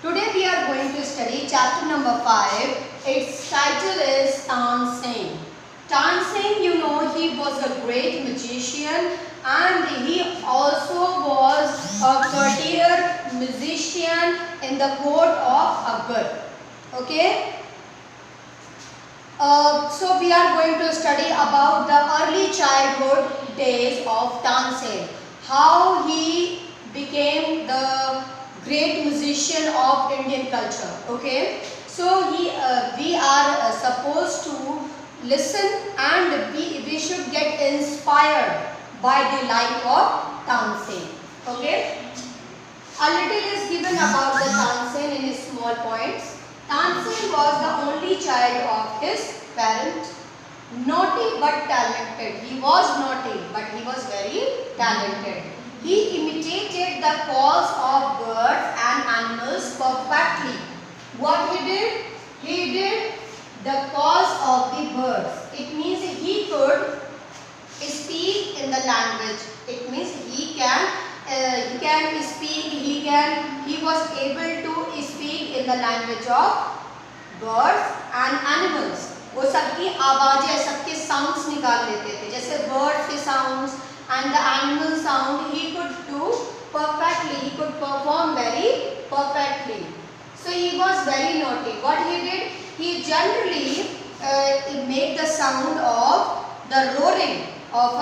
Today we are going to study chapter number 5. Its title is Tansen. Tansen, you know, he was a great magician and he also was a courtier musician in the court of Akbar. Okay. So we are going to study about the early childhood days of Tansen. How he became the great musician of Indian culture. Okay. So we are supposed to listen and we should get inspired by the life of Tansen. Okay. A little is given about the Tansen in small points. Tansen was the only child of his parent. Naughty but talented. He was naughty but he was very talented. He imitated the calls of birds and animals perfectly. What he did? He did the calls of the birds. It means he could speak in the language. It means he can speak. He was able to speak in the language of birds and animals. वो सबकी आवाजें, सबके sounds निकाल लेते थे, जैसे birds के sounds and the animal sound he could do perfectly. He could perform very perfectly. So he was very naughty. What he did? He generally made the sound of the roaring of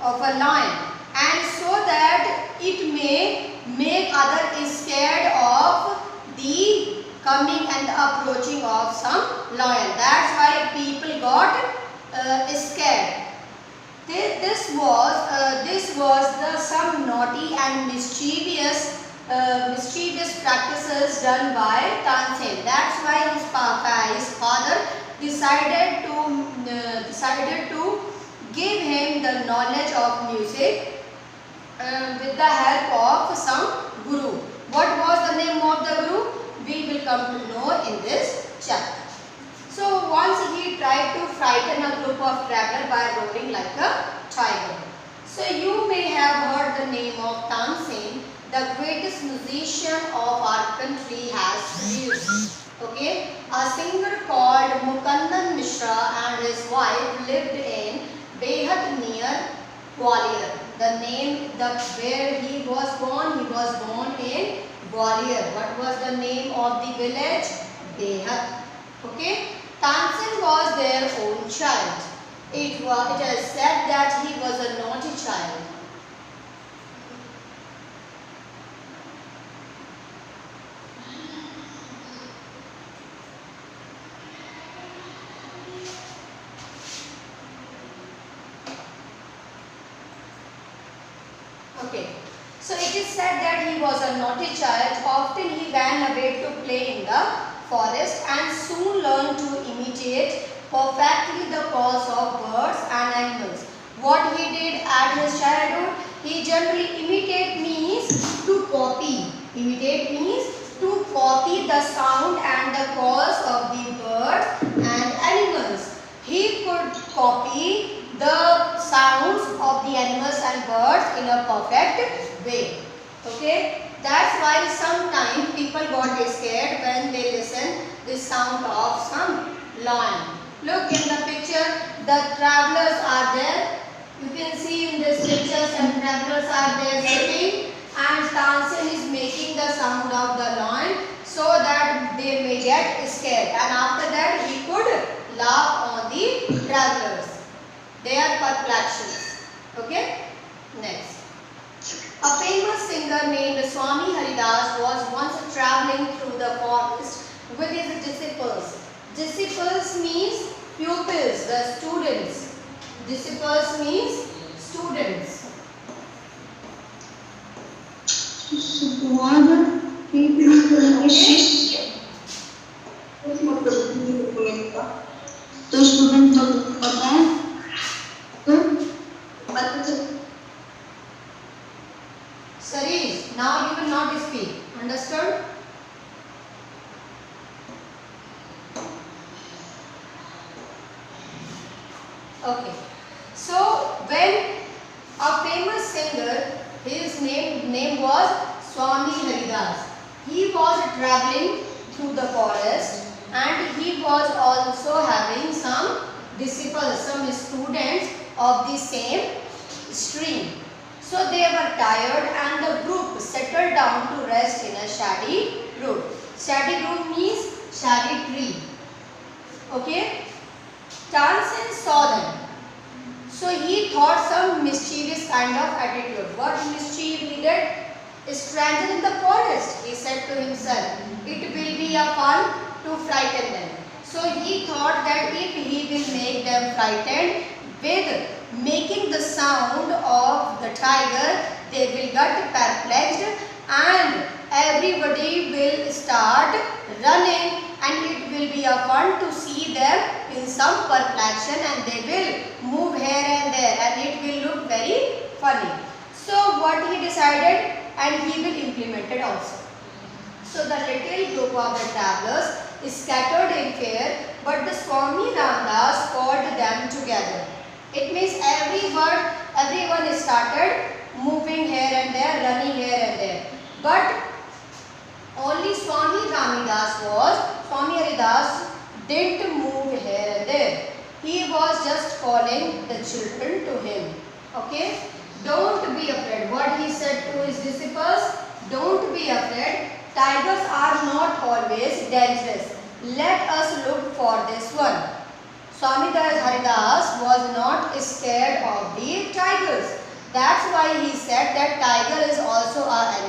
a lion, and so that it may make others scared of the coming and the approaching of some lion. That's why people got scared. This was the some naughty and mischievous practices done by Tansen. That's why his father decided to give him the knowledge of music with the help of some guru. What was the name of the guru? We will come to know in this chapter. So once he tried to frighten a group of travelers by roaring like a tiger. So you may have heard the name of Tansen, the greatest musician of our country has produced. Okay, a singer called Mukandan Mishra and his wife lived in Behad near Gwalior. Where he was born in Gwalior. What was the name of the village? Behad. Okay. Tansen was their own child. It is said that he was a naughty child. Okay. So it is said that he was a naughty child. Often he ran away to play in the forest and soon learned to imitate perfectly the calls of birds and animals. What he did at his childhood, he generally imitate means to copy. Imitate means to copy the sound and the calls of the birds and animals. He could copy the sounds of the animals and birds in a perfect way. Okay. That's why sometimes people got scared when they listen the sound of some lion. Look in the picture, the travelers are there. You can see in this picture some travelers are there sitting, and Tansen is making the sound of the lion so that they may get scared. And after that he could laugh on the travelers. Their perplexions. Okay? Next. A famous singer named Swami Haridas was once traveling through the forest with his disciples. Disciples means pupils, the students. Disciples means students. तो student को पता है Sarish, now you will not speak. Understood? Okay. So when a famous singer, his name was Swami Haridas. He was traveling through the forest and he was also having some disciples, some students of the same stream. So they were tired and the group settled down to rest in a shady root. Shady root means shady tree. Okay. Tansen saw them. So he thought some mischievous kind of attitude. What mischief he did? Stranger in the forest, he said to himself. It will be a fun to frighten them. So he thought that if he will make them frightened with making the sound of the tiger, they will get perplexed and everybody will start running and it will be a fun to see them in some perplexion and they will move here and there and it will look very funny. So what he decided and he will implement it also. So the little group of the travelers is scattered in fear, but the Swami Ramdas called them together. It means everyone started moving here and there, running here and there. But only Swami Haridas didn't move here and there. He was just calling the children to him. Okay? Don't be afraid. What he said to his disciples, don't be afraid. Tigers are not always dangerous. Let us look for this one. Swami Haridas was not scared of the tigers. That's why he said that tiger is also an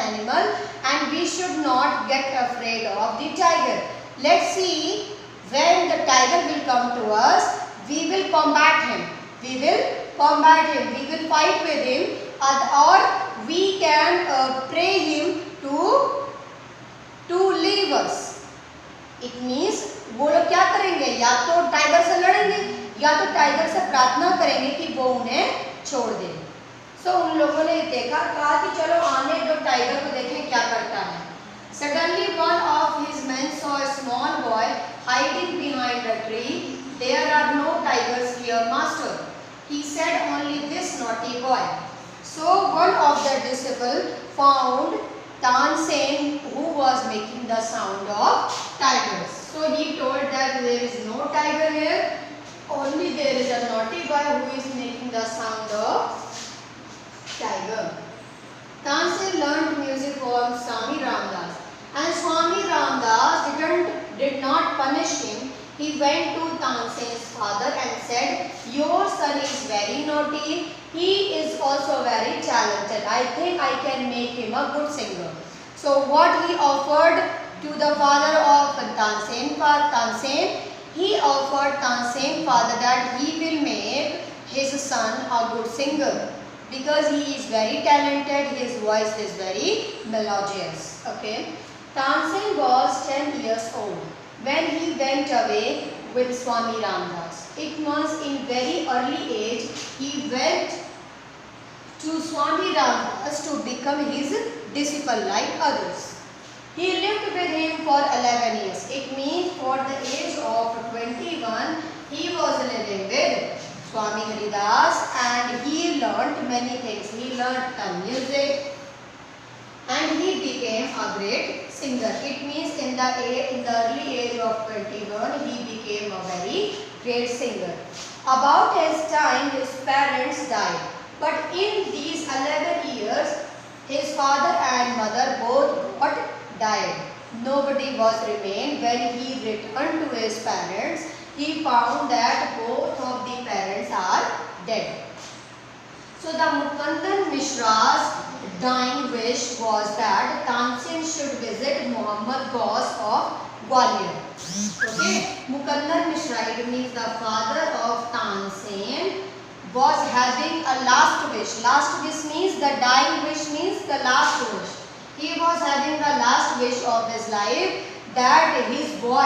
animal and we should not get afraid of the tiger. Let's see, when the tiger will come to us, we will combat him. We will fight with him or we can pray him to leave us. It means वो लोग क्या करेंगे, या तो tiger से लड़ेंगे या तो टाइगर से प्रार्थना करेंगे कि वो उन्हें छोड़ दे. सो उन लोगों ने देखा, कहा कि चलो आने दो टाइगर को, देखें क्या करता है. Suddenly one of his men saw a small boy hiding behind a tree. There are no tigers here, master. He said, only this naughty boy. So one of the disciples found Tansen who was making the sound of tigers. So he told that there is no tiger here, only there is a naughty boy who is making the sound of tiger. Tansen learned music from Swami Ramdas, and Swami Ramdas did not punish him. He went to Tansen's father and said, your son is very naughty. He is also very talented. I think I can make him a good singer. So what he offered to the father of Tansen, he offered Tansen father that he will make his son a good singer because he is very talented. His voice is very melodious. Okay. Tansen was 10 years old when he went away with Swami Ramdas. It was in very early age he went to Swami Ramdas to become his disciple like others. He lived with him for 11 years. It means for the age of 21 he was living with Swami Haridas and he learnt many things. He learnt the music and he became a great singer. It means in the early age of 21 he became a very great singer. About his time his parents died, but in these 11 years his father and mother both died. Nobody was remained. When he returned to his parents, he found that both of the parents are dead. So the Mukandan Mishra's dying wish was that Tansen should visit Muhammad Ghaus of Gwalior. Okay, Mukandan Mishra, it means the father of Tansen, was having a last wish. Last wish means the dying wish means the last wish. He was having the last wish of his life that his boy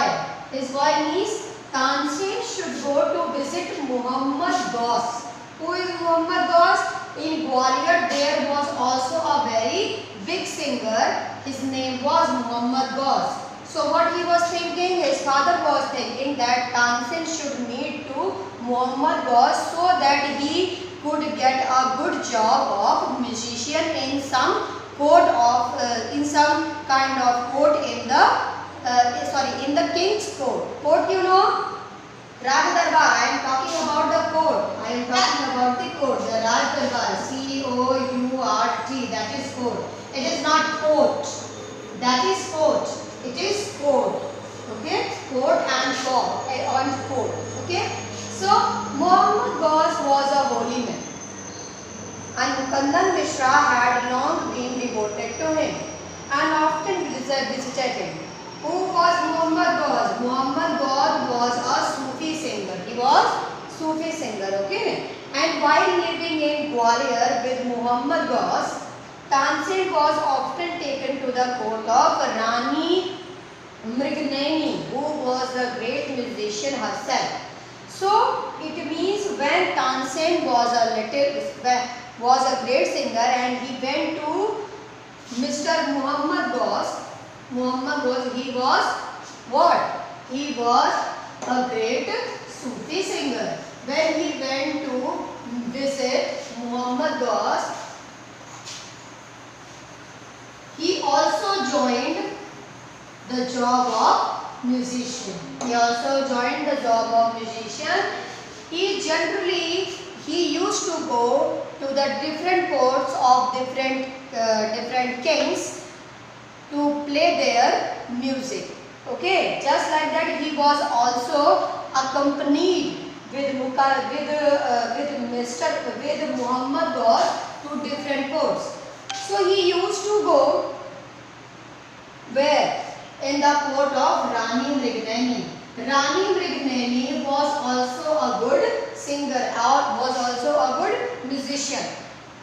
means Tansen should go to visit Muhammad Ghaus. Who is Muhammad Ghaus? In Gwalior there was also a very big singer. His name was Muhammad Ghaus. So what he was thinking, his father was thinking that Tansen should meet to Muhammad Ghaus so that he could get a good job of musician in some court of in some kind of court in the in the king's court. Court, you know, Raj Darbar. I am talking about the court. I am talking about the court. The Raj Darbar. C-O-U-R-T. That is court. It is not court. That is court. It is court. Okay. Court and court. On court. Okay. So Muhammad Ghaus was a holy man, and Mukandan Mishra had long been devoted to him and often visited him. Who was Muhammad Ghaus? Muhammad Ghaus was a Sufi singer. He was Sufi singer, okay? And while living in Gwalior with Muhammad Ghaus, Tansen was often taken to the court of Rani Mrignani, who was a great musician herself. So it means when Tansen was a great singer and he went to Mr. Muhammad Ghaus. Muhammad Ghaus, he was what? He was a great Sufi singer. When he went to visit Muhammad Ghaus, he also joined the job of musician. He also joined the job of musician. He used to go to the different courts of different kings to play their music. Okay, just like that, he was also accompanied with Muhammad Ghaus to different courts. So he used to go where? In the court of Rani Mrignani. Rani Mrignani was also a good singer or was also a good musician.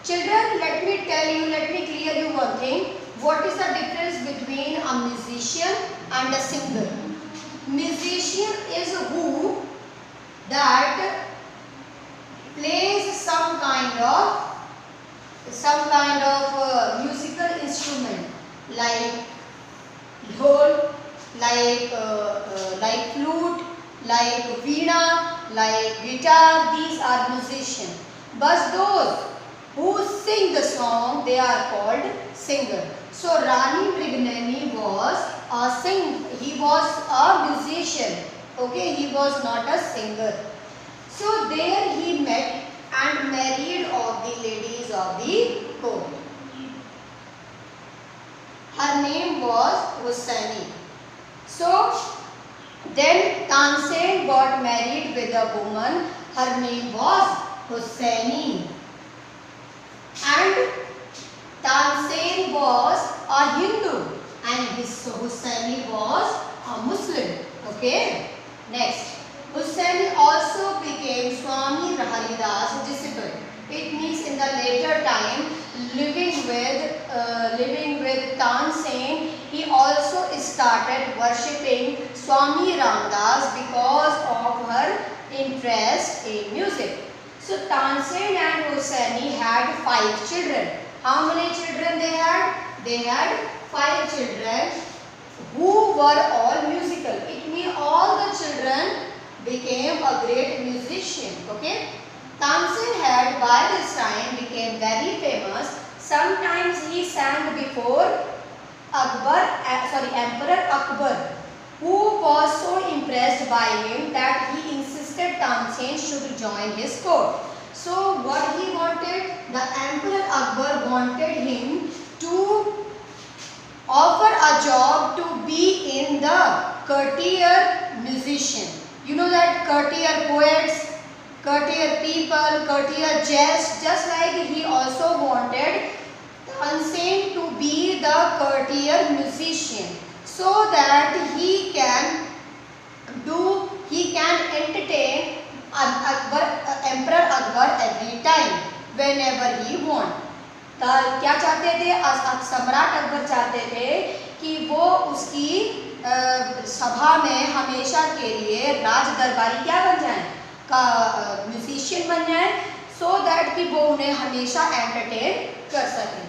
Children, let me clear you one thing. What is the difference between a musician and a singer? Musician is who that plays some kind of musical instrument like dhol, like flute, like veena, like guitar. These are musicians. But those who sing the song, they are called singer. So Rani Mrignani was he was a musician. Okay, he was not a singer. So there he met and married all the ladies of the court. Her name was Hussaini. So then Tansen got married with a woman. Her name was Hussaini. And Tansen was a Hindu and Hussaini was a Muslim. Okay. Next, Hussaini also became Swami Haridas' disciple. It means in the later time, living with Tansen, he also started worshipping Swami Ramdas because of her interest in music. So Tansen and Hussaini had 5 children. How many children they had? They had 5 children who were all musical. It means all the children became a great musician. Okay. Tansen had by this time became very famous. Sometimes he sang before Emperor Akbar, who was so impressed by him that he insisted Tansen should join his court. So what he wanted, the Emperor Akbar wanted him to offer a job to be in the courtier musician. You know that courtier poets, courtier people, courtier guests, just like he also wanted Tansen to be the courtier musician so that he can entertain Emperor Akbar every time whenever he want. क्या चाहते थे? सम्राट अकबर चाहते थे कि वो उसकी सभा में हमेशा के लिए राज दरबारी क्या बन जाए, का म्यूजिशियन बन जाए, सो दैट कि वो उन्हें हमेशा एंटरटेन कर सकें.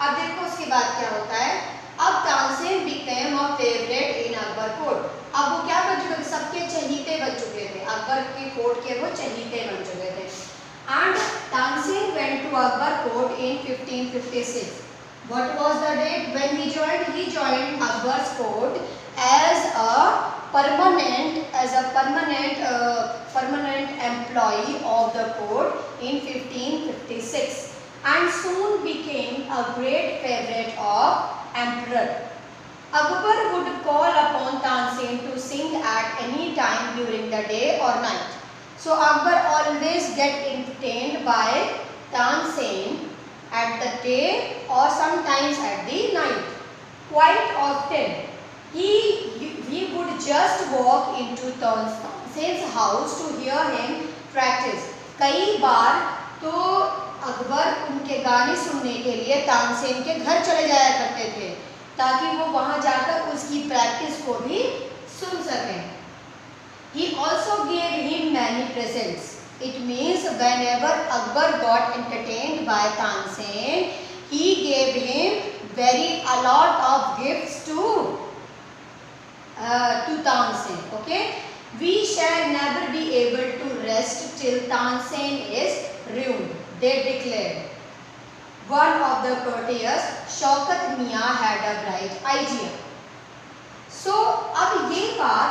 अब देखो उसके बाद क्या होता है. अब Tansen became a favourite in Akbar court. अब वो क्या बन चुके थे? सबके चहीते बन चुके थे. अकबर की कोर्ट के वो चहीते बन चुके थे. And Tansen went to Akbar court in 1556. What was the date when he joined? He joined Akbar's court as a permanent employee of the court in 1556 and soon became a great favorite of emperor. Akbar would call upon Tansen to sing at any time during the day or night. So Akbar always get entertained by Tansen at the day or sometimes at the night. Quite often he would just walk into Tansen's house to hear him practice. कई बार तो अकबर उनके गाने सुनने के लिए तानसेन के घर चले जाया करते थे ताकि वो वहां जाकर उसकी प्रैक्टिस को भी सुन सकें. He also gave him many presents. It means whenever Akbar got entertained by Tansen, he gave him a lot of gifts to Tansen. Okay, we shall never be able to rest till Tansen is ruined, they declared. One of the courtiers, Shaukat Mian, had a bright idea. So अब ये बात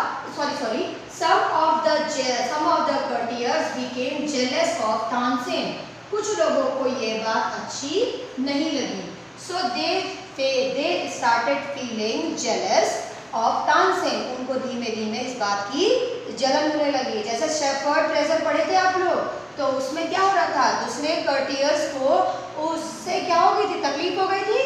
some of the courtiers became jealous of Tansen. कुछ लोगों को ये बात अच्छी नहीं लगी. So they started feeling jealous of Tansen. उनको धीमे धीमे इस बात की जलन होने लगी. जैसे शेफर्ड ट्रेजर पढ़े थे आप लोग, तो उसमें क्या हो रहा था, दूसरे कर्टियर्स को उससे क्या हो गई थी, तकलीफ हो गई थी.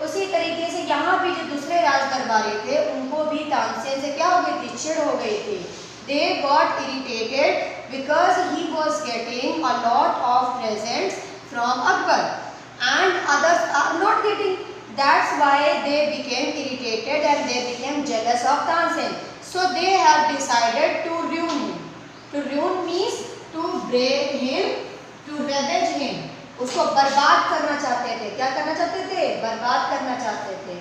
उसी तरीके से यहाँ भी जो दूसरे राज दरबारी थे उनको भी तानसेन से क्या हो गई थी, चिढ़ हो गई थी. They got irritated because he was getting a lot of presents from Akbar and others are not getting. That's why they became irritated and they became jealous of Tansen. So they have decided to ruin him. To ruin means to break him, to ravage him. उसको बर्बाद करना चाहते थे. क्या करना चाहते थे? बर्बाद करना चाहते थे.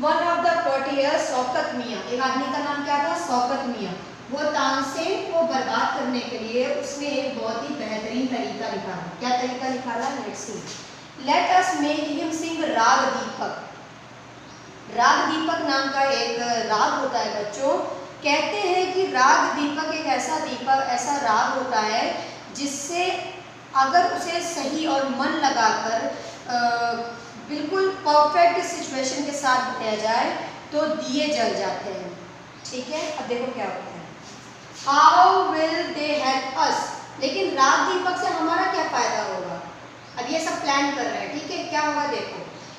One of the courtiers, Shaukat मियाँ, एक आदमी का नाम क्या था, शौकत मियाँ, वो तानसेन को बर्बाद करने के लिए उसने एक बहुत ही बेहतरीन तरीका निकाला. क्या तरीका निकाला? Let's see. Let us make him sing राग दीपक. राग दीपक नाम का एक राग होता है बच्चों. कहते हैं कि राग दीपक एक ऐसा राग होता है जिससे अगर उसे सही और मन लगाकर बिल्कुल परफेक्ट सिचुएशन के साथ बताया जाए तो दिए जल जाते हैं. ठीक है, अब देखो क्या होता है. How will they help us. लेकिन राग दीपक से हमारा क्या फायदा होगा? अब ये सब प्लान कर रहे हैं. ठीक है, क्या होगा देखो.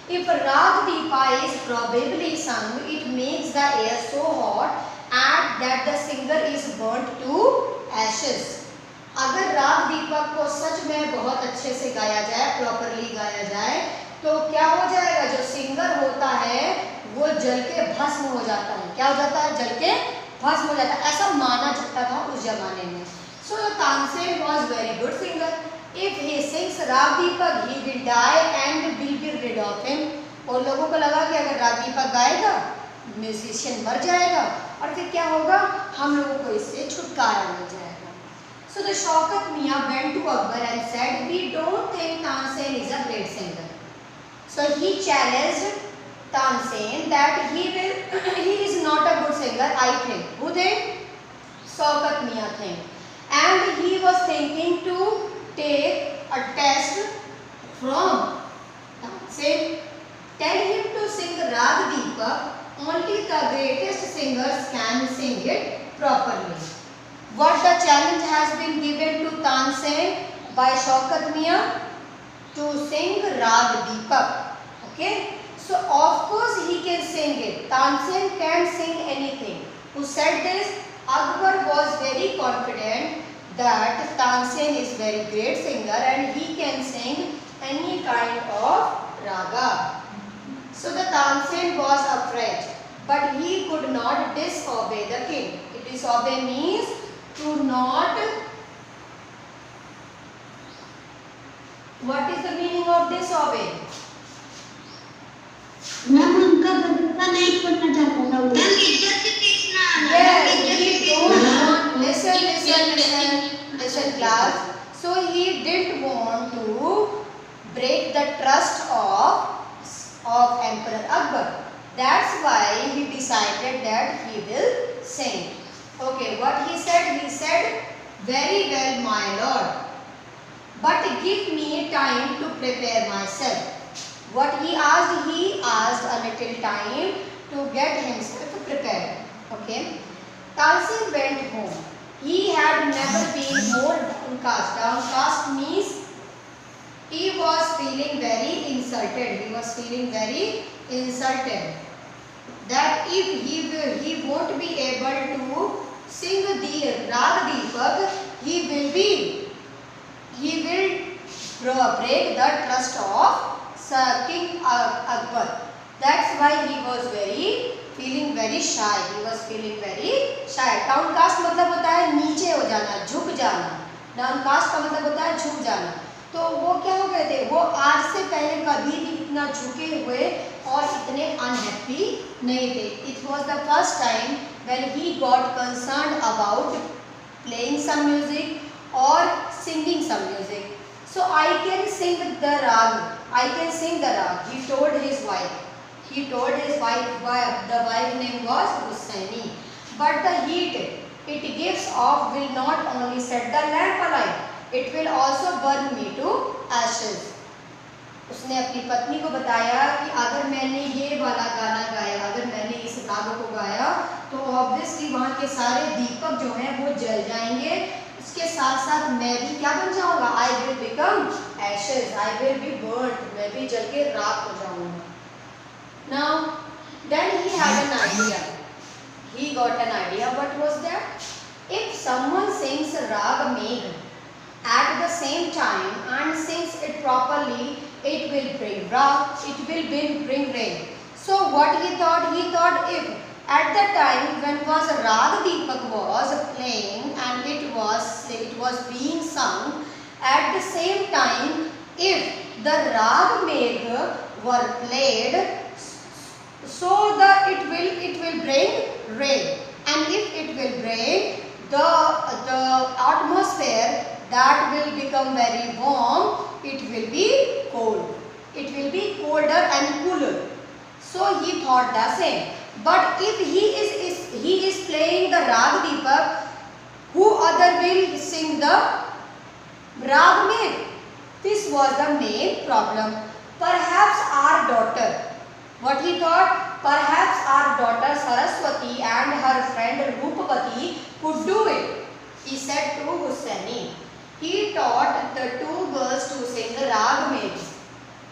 If Rag Deepa is probably sung, it makes the air so hot that the singer is burnt to ashes. अगर राग दीपक को सच में बहुत अच्छे से गाया जाए, प्रॉपरली गाया जाए, तो क्या हो जाएगा, जो सिंगर होता है वो जल के भस्म हो जाता है. क्या हो जाता है? जल के भस्म हो जाता है. ऐसा माना जाता था उस जमाने में. So Tansen was very good singer. If he sings राग दीपक, he will die and will be rid of him. और लोगों को लगा कि अगर राग दीपक गाएगा, म्यूजिशियन मर जाएगा और फिर क्या होगा, हम लोगों को इससे छुटकारा मिल जाएगा. So the Shaukat Mian went to Akbar and said, we don't think Tansen is a great singer. So he challenged Tansen that he is not a good singer. I think. Who think? Shaukat Mian think. And he was thinking to take a test from Tansen. Tell him to sing Rag Deepak. Only the greatest singers can sing it properly. What the challenge has been given to Tansen by Shaukat Mian? To sing Rag Deepak. Okay. So of course he can sing it. Tansen can sing anything. Who said this? Akbar was very confident that Tansen is very great singer and he can sing any kind of raga. So the Tansen was afraid, but he could not disobey the king. Disobey means to not. What is the meaning of disobey? Ma'am उनका बदला नहीं करना चाहता था वो. Yes, he don't want. Listen, class. So he didn't want to break the trust of of Emperor Akbar. That's why he decided that he will sing. Okay, what he said? He said, "Very well, my lord, but give me time to prepare myself." What he asked a little time to get himself prepared. Okay. Tansin went home. He had never been more downcast. Downcast means he was feeling very insulted. He was feeling very insulted. That if he won't be able to sing the Rag Deepak, he will break the trust of King Akbar. That's why he was feeling very shy. He was feeling very shy. Downcast मतलब होता है नीचे हो जाना, झुक जाना. Downcast का मतलब होता है झुक जाना. तो वो क्या हो गए थे? वो आज से पहले कभी भी इतना झुके हुए और इतने अनहैप्पी नहीं थे. It was the first time when he got concerned about playing some music or singing some music. So I can sing the rag. I can sing the rag. He told his wife. He told his wife. The wife name was Husaini. But the heat it gives off will not only set the lamp alight. It will also burn me to ashes. उसने अपनी पत्नी को बताया कि अगर मैंने ये वाला गाना गाया, अगर मैंने इस राग को गाया, तो ऑब्वियसली वहाँ के सारे दीपक जो हैं वो जल जाएंगे. इसके साथ साथ मैं भी क्या बन जाऊँगा? I will become ashes. I will be burnt. मैं भी जल के राख हो जाऊँगा. Now, then he had an idea. He got an idea. What was that? If someone sings Rag Megh at the same time and sings it properly, it will bring rain. So what he thought? He thought if at the time when was Rag Deepak was playing and it was being sung, at the same time if the Rag Megh were played, so it will bring rain, and if it will bring the atmosphere that will become very warm, it will be cold. It will be colder and cooler. So he thought the same. But if he is playing the Rag Deepak, who other will sing the Rag Megh? This was the main problem. Perhaps our daughter. What he thought? Perhaps our daughter Saraswati and her friend Rupavati could do it. He said to Husaini. He taught the two girls to sing the Rag Megh.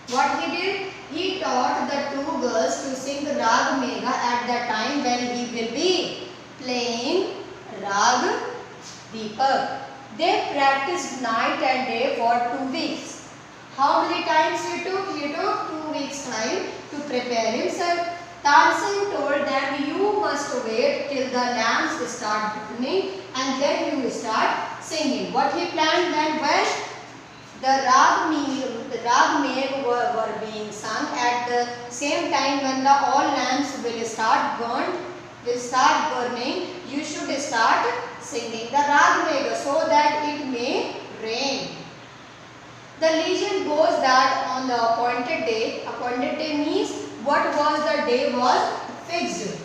What he did? He taught the two girls to sing the Rag Megh at the time when he will be playing Rag Deepak. They practiced night and day for 2 weeks. How many times he took? He took 2 weeks time to prepare himself. Tansin told them, you must wait till the lamps start burning and then you start singing. What he planned then, when the Rag Megh were being sung, at the same time when the all lamps will start burning, you should start singing the Rag Megh so that it may rain. The legend goes that on the appointed day means what was the day was fixed.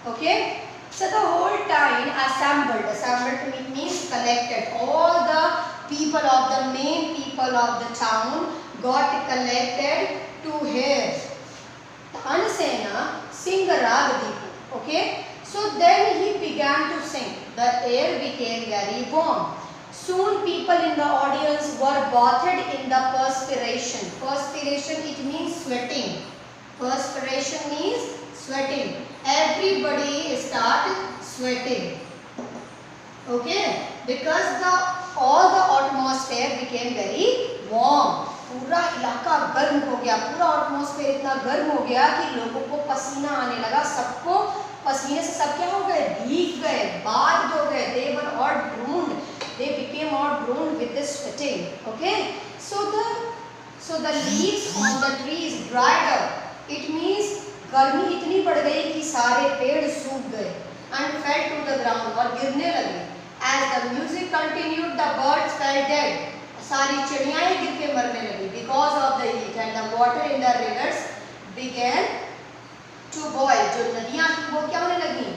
Okay. So the whole town assembled means collected. All the people of the main people of the town got collected to hear Tanasena sing Rag Deepak. Okay. So then he began to sing. The air became very warm. Soon people in the audience were bathed in the perspiration. Perspiration, it means sweating. Perspiration means sweating. Everybody started sweating. Okay? Because all the atmosphere became very warm. पूरा इलाका गर्म हो गया. पूरा atmosphere इतना गर्म हो गया कि लोगों को पसीना आने लगा. सबको पसीने से सब क्या हो गए? भीग गए, बाध हो गए. They were all drowned. They became all drowned with this sweating. Okay? So the leaves on the trees dried up. It means गर्मी इतनी बढ़ गई कि सारे पेड़ सूख गए and fell to the ground और गिरने लगे. As the music continued, the birds fell dead. सारी चिड़ियाएं गिर के मरने लगी because of the heat and the water in the rivers begin to boil. जो नदियां थी वो क्या होने लगी,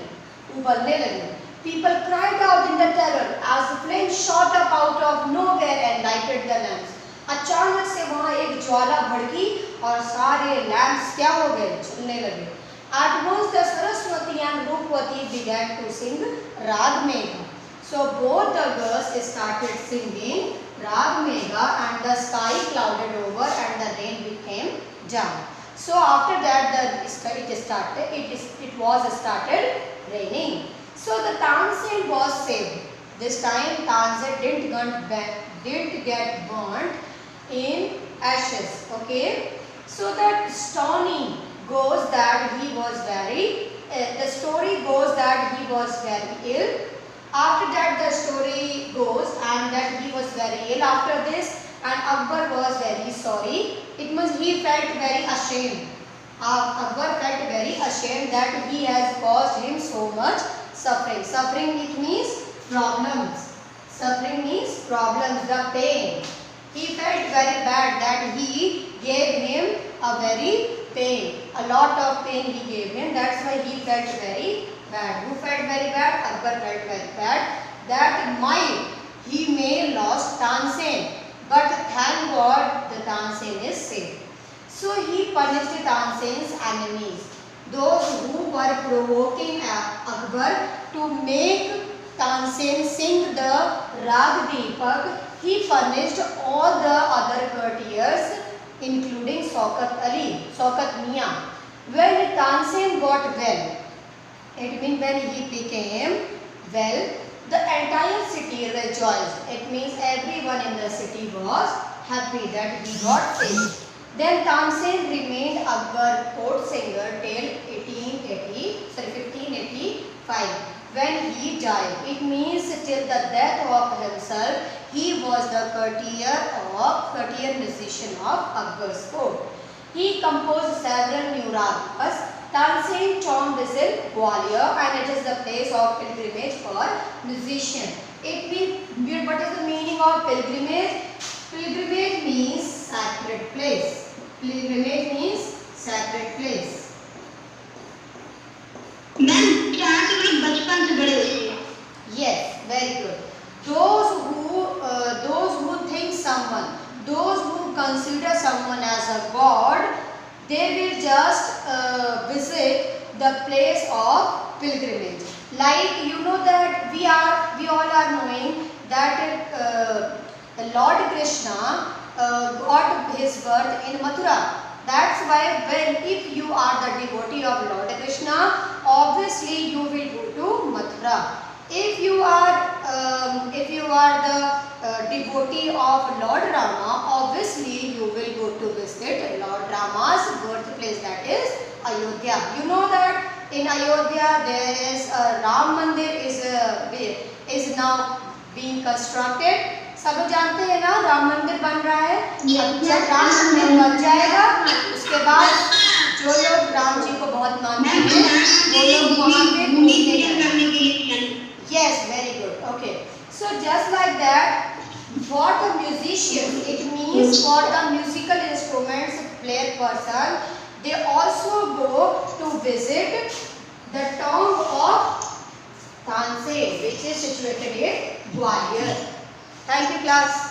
उबलने लगी। People cried out in the terror as the flames shot up out of nowhere and lighted the lamps. अचानक से वहाँ एक ज्वाला भड़की और सारे लैंप्स क्या हो गए, जलने लगे। At once the Saraswati and Rupavati began to sing Rag Megha. So both the girls started singing Rag Megha and the sky clouded over and the rain became down. So after that it was started raining. So the Tansen was saved. This time Tansen didn't get burnt in ashes. Okay. So that story goes that he was very ill. After that the story goes and that he was very ill after this, and Akbar was very sorry. It means he felt very ashamed. Akbar felt very ashamed that he has caused him so much suffering. Suffering, it means problems. Suffering means problems, the pain. He felt very bad that he gave him a very pain. A lot of pain he gave him. That's why he felt very bad. Who felt very bad? Akbar felt very bad. That he may lost Tansen. But thank God the Tansen is saved. So he punished Tansen's enemies. Those who were provoking Akbar to make Tansen sing the Rag Deepak, he punished all the other courtiers including Shaukat Mian. When Tansen got well, it means when he became well, the entire city rejoiced. It means everyone in the city was happy that he got saved. Then Tansen remained Akbar court singer till 1585 when he died. It means till the death of himself he was the courtier musician of Akbar's court. He composed several new ragas. Tansen tomb is in Gwalior and it is the place of pilgrimage for musicians. What is the meaning of pilgrimage? Pilgrimage means sacred place. Pilgrimage means sacred place. Ma'am क्या आप लोग बचपन से बड़े होते हैं? Yes, very good. Those who think someone, those who consider someone as a god, they will just visit the place of pilgrimage. Like you know that we all are knowing that Lord Krishna got his birth in Mathura. That's why if you are the devotee of Lord Krishna, obviously you will go to Mathura. If you are the devotee of Lord Rama, obviously you will go to visit Lord Rama's birthplace, that is Ayodhya. You know that in Ayodhya there is a Ram Mandir is now being constructed. सब लोग जानते हैं ना, राम मंदिर बन रहा है। जब राम मंदिर बन जाएगा उसके बाद जो लोग राम जी को बहुत मानते हैं वो लोग वहाँ पे घूमने जाएंगे। Yes, very good. Okay. So just like that, for the musicians, it means for the musical instruments player person, they also go to visit the tomb of Tansen, which is situated in Gwalior. Thank you, class.